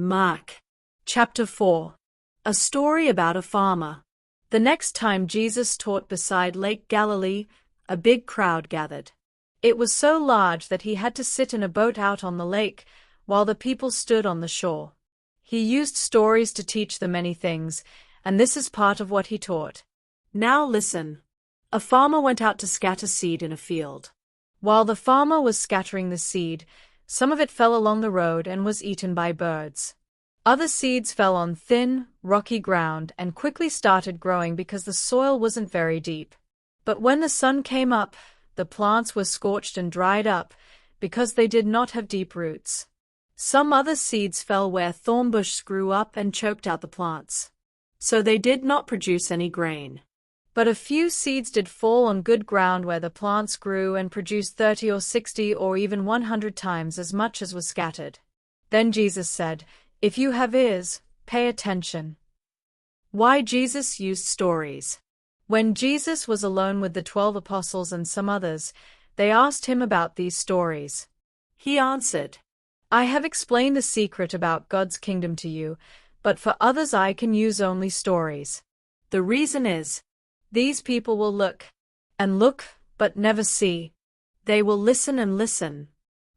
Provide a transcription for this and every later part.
Mark. Chapter 4. A story about a farmer. The next time Jesus taught beside Lake Galilee, a big crowd gathered. It was so large that he had to sit in a boat out on the lake, while the people stood on the shore. He used stories to teach them many things, and this is part of what he taught. Now listen. A farmer went out to scatter seed in a field. While the farmer was scattering the seed, some of it fell along the road and was eaten by birds. Other seeds fell on thin, rocky ground and quickly started growing because the soil wasn't very deep. But when the sun came up, the plants were scorched and dried up because they did not have deep roots. Some other seeds fell where thorn bushes grew up and choked out the plants. So they did not produce any grain. But a few seeds did fall on good ground where the plants grew and produced 30 or 60 or even 100 times as much as was scattered. Then Jesus said, "If you have ears, pay attention." Why Jesus used stories. When Jesus was alone with the 12 apostles and some others, they asked him about these stories. He answered, "I have explained the secret about God's kingdom to you, but for others I can use only stories. The reason is, these people will look and look, but never see. They will listen and listen,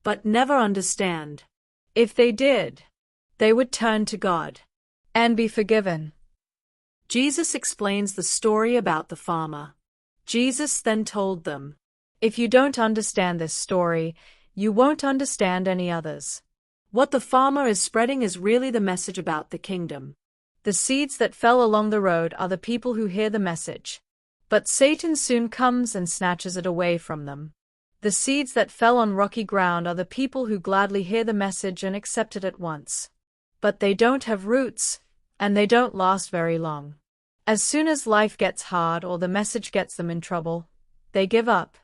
but never understand. If they did, they would turn to God and be forgiven." Jesus explains the story about the farmer. Jesus then told them, "If you don't understand this story, you won't understand any others. What the farmer is spreading is really the message about the kingdom. The seeds that fell along the road are the people who hear the message. But Satan soon comes and snatches it away from them. The seeds that fell on rocky ground are the people who gladly hear the message and accept it at once. But they don't have roots, and they don't last very long. As soon as life gets hard or the message gets them in trouble, they give up.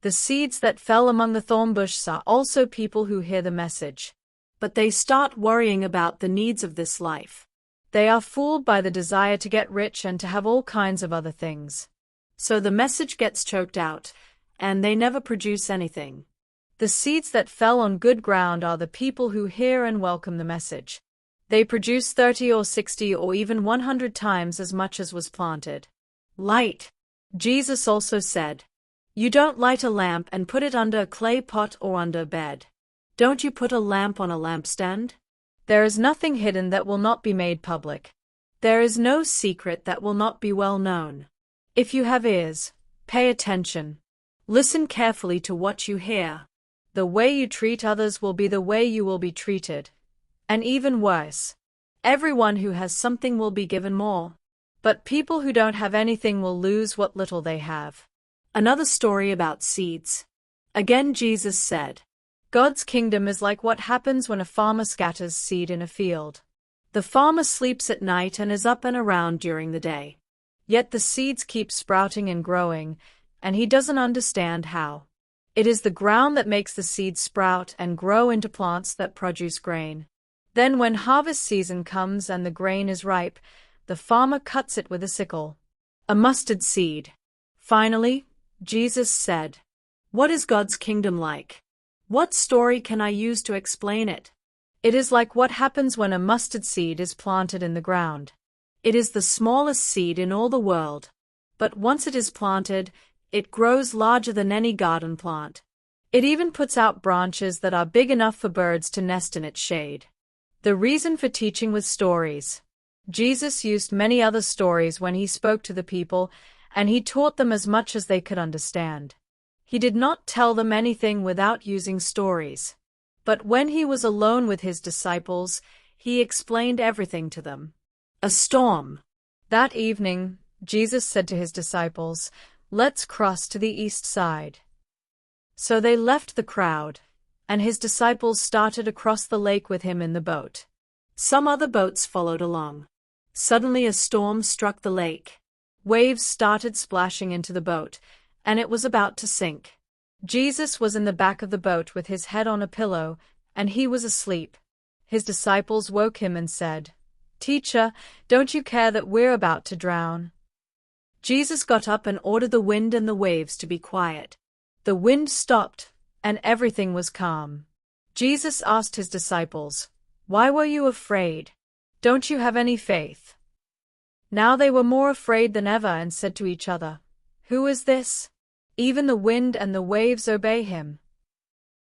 The seeds that fell among the thorn bushes are also people who hear the message, but they start worrying about the needs of this life. They are fooled by the desire to get rich and to have all kinds of other things. So the message gets choked out, and they never produce anything. The seeds that fell on good ground are the people who hear and welcome the message. They produce 30 or 60 or even 100 times as much as was planted. Light. Jesus also said, "You don't light a lamp and put it under a clay pot or under a bed. Don't you put a lamp on a lampstand? There is nothing hidden that will not be made public. There is no secret that will not be well known. If you have ears, pay attention. Listen carefully to what you hear. The way you treat others will be the way you will be treated. And even worse, everyone who has something will be given more. But people who don't have anything will lose what little they have." Another story about seeds. Again Jesus said, "God's kingdom is like what happens when a farmer scatters seed in a field. The farmer sleeps at night and is up and around during the day. Yet the seeds keep sprouting and growing, and he doesn't understand how. It is the ground that makes the seeds sprout and grow into plants that produce grain. Then when harvest season comes and the grain is ripe, the farmer cuts it with a sickle. A mustard seed." Finally, Jesus said, "What is God's kingdom like? What story can I use to explain it? It is like what happens when a mustard seed is planted in the ground. It is the smallest seed in all the world, but once it is planted, it grows larger than any garden plant. It even puts out branches that are big enough for birds to nest in its shade." The reason for teaching with stories. Jesus used many other stories when he spoke to the people, and he taught them as much as they could understand. He did not tell them anything without using stories. But when he was alone with his disciples, he explained everything to them. A storm. That evening, Jesus said to his disciples, "Let's cross to the east side." So they left the crowd, and his disciples started across the lake with him in the boat. Some other boats followed along. Suddenly a storm struck the lake. Waves started splashing into the boat, and it was about to sink. Jesus was in the back of the boat with his head on a pillow, and he was asleep. His disciples woke him and said, "Teacher, don't you care that we're about to drown?" Jesus got up and ordered the wind and the waves to be quiet. The wind stopped, and everything was calm. Jesus asked his disciples, Why were you afraid? Don't you have any faith?" Now they were more afraid than ever and said to each other, "Who is this? Even the wind and the waves obey him."